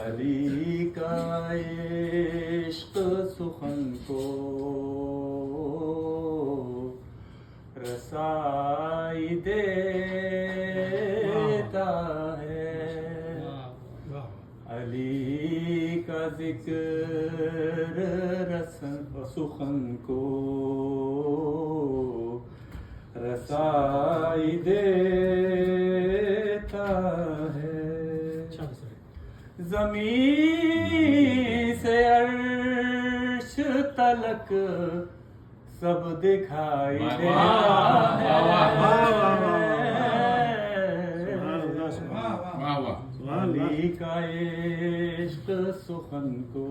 علی کا عشق سخن کو رسائی دیتا ہے، علی کا ذکر سخن کو رسائی دیتا ہے، زمین سے عرش تلک سب دکھائی دیتا ہے، علی کا عشق سخن کو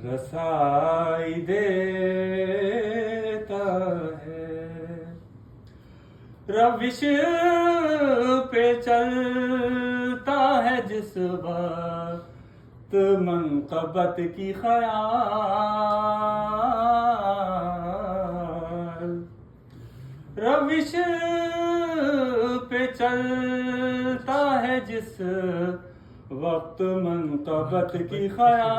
رسائی دیتا ہے، روش پہ چلتا ہے جس وقت منقبت کی خیال، روش پہ چلتا ہے جس وقت منقبت کی خیال،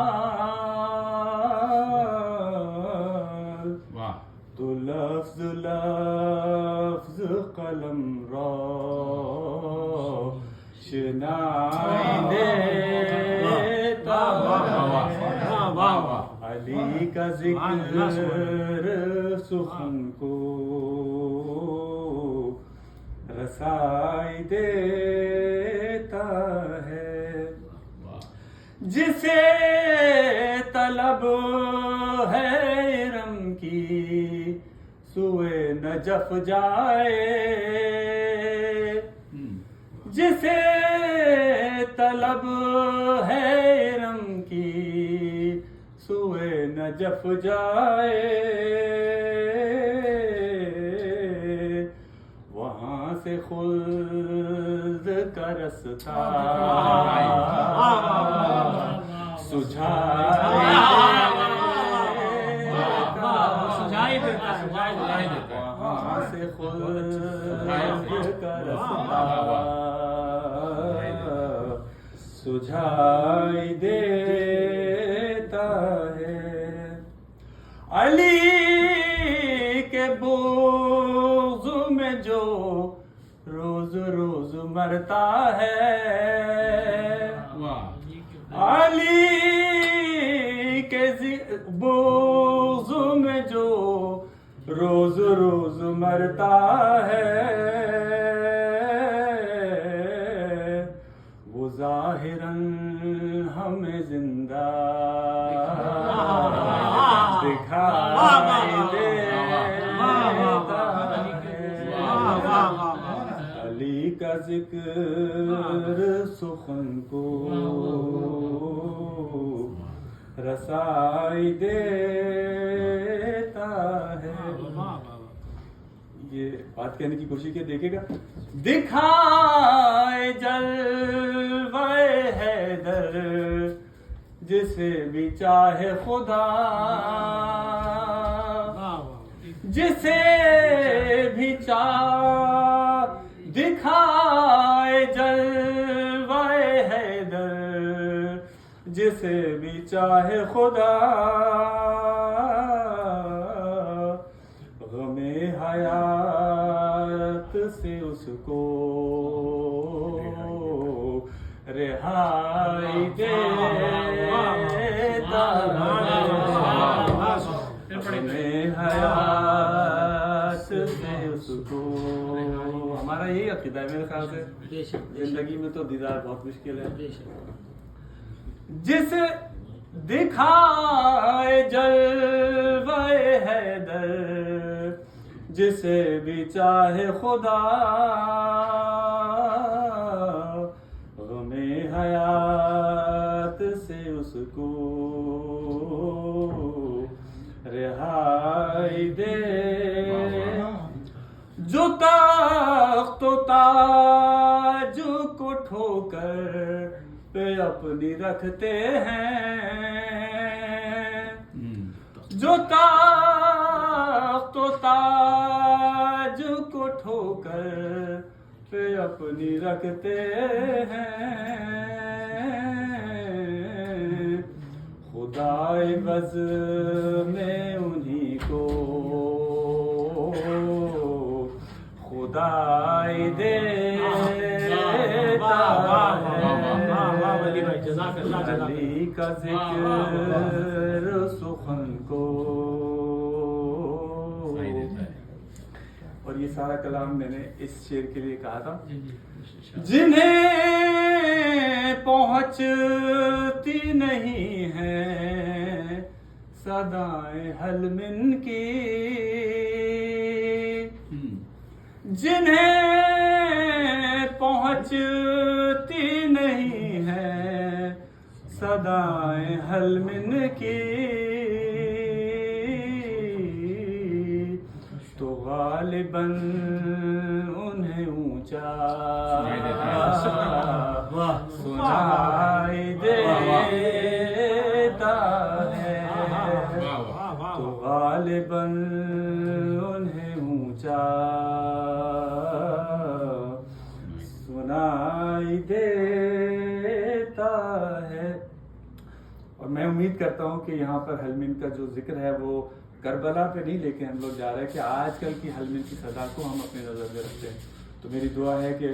تو لفظ لفظ قلم روشنائی دیتا ہے، علی کا ذکر سخن کو رسائی دیتا ہے، جسے طلب ہے ارم کی سوئے نجف جائے، جسے طلب ہے ارم کی سوئے نجف جائے، وہاں سے خلد کا رستہ سجھائی دیتا ہے، وہاں سے خلد کا رستہ سجھائی دیتا ہے، علی کے بغض میں جو روز روز مرتا ہے، علی کے بغض میں جو روز روز مرتا ہے، وہ ظاہراً ہمیں زندہ دکھائی دیتا ہے، علی کا ذکر سخن کو رسائی دیتا ہے، یہ بات کہنے کی کوشش کیا، دیکھے گا دکھائے جلوے حیدر جسے بھی چاہے خدا، جسے بھی چاہ دکھائے جلوے حیدر جسے بھی چاہے خدا، غمِ حیات سے اس کو رہائی دیتا ہے، غمِ حیات سے اس کو، ہمارا یہی عقیدہ ہے میرے خیال سے، زندگی میں تو دیدار بہت مشکل ہے، جسے دکھائے جلوے حیدر جسے بھی چاہے خدا، غمِ حیات سے اس کو رہائی دے، جو تخت و تاج کو ٹھوکر پہ اپنی رکھتے ہیں، جو تخت و تاج کو ٹھوکر पे अपनी रखते हैं, खुदाए बज़ में उन्हीं को खुदाई देता है, अली का जिक्र सुखन को। और ये सारा कलाम मैंने इस शेर के लिए कहा था। जिन्हें पहुंचती नहीं है सदाएं हलमिन की, जिन्हें पहुंचती नहीं है सदाएं हलमिन की, तो गालिबन उन्हें ऊंचा सुनाई देता है, तो गालिबन उन्हें ऊंचा सुनाई देता है। और मैं उम्मीद करता हूँ कि यहाँ पर हलमिन का जो जिक्र है वो करबला पे नहीं लेके हम लोग जा रहे हैं कि आजकल की हलमिन की सदा को हम अपने नज़र में रखते हैं। तो मेरी दुआ है कि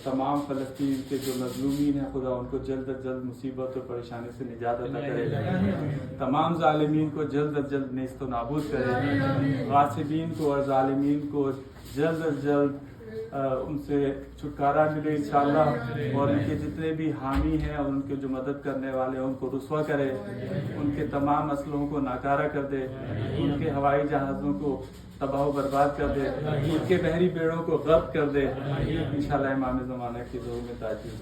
तमाम फ़लस्तीन के जो मज़लूमीन हैं खुदा उनको जल्द अज जल्द मुसीबत और परेशानी से निजात अता करे, तमाम ज़ालिमीन को जल्द अज जल्द नेस्त व नाबूद करे, गासिबीन को और ज़ालिमीन को जल्द अज जल्द उनसे छुटकारा मिले इंशाअल्लाह, और उनके जितने भी हामी हैं और उनके जो मदद करने वाले हैं उनको रुस्वा करे, उनके तमाम असलों को नाकारा कर दे, उनके हवाई जहाज़ों को तबाह बर्बाद कर दे, उनके बहरी बेड़ों को ग़र्क कर दे इंशाअल्लाह। इमाम ज़माना की ज़रूर में ताज़ीज़।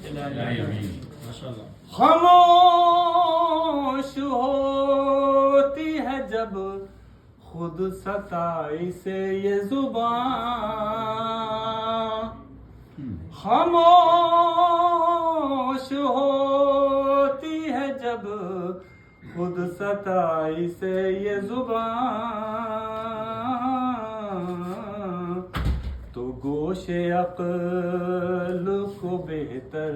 खामोश होती है जब खुद सताई से ये ज़ुबान, खामोश होती है जब खुद सताई से ये ज़ुबान, तो गोशे अक़ल को बेहतर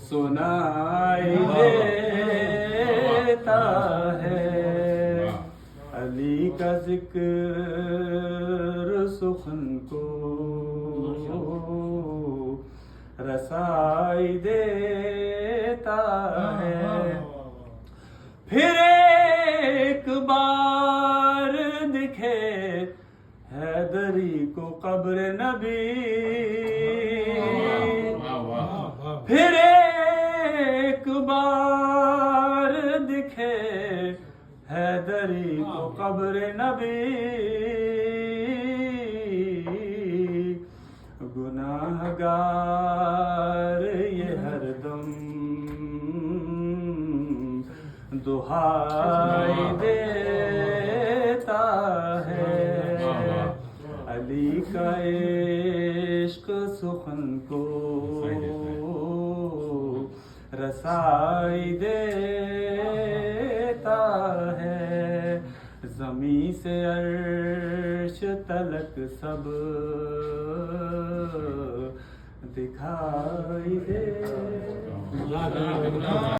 सुनाई देता है, अली का जिक्र सुखन को रसाई देता है। फिर एक बार दिखे हैदरी को कब्र नबी, फिर एक बार दिखे हैदरी को कब्र नबी, गुनाहगार ये हरदम दुहाई देता है, अली का इश्क सुखन को रसाई देता है, ज़मीं से अर्श तलक सब दिखाई दे।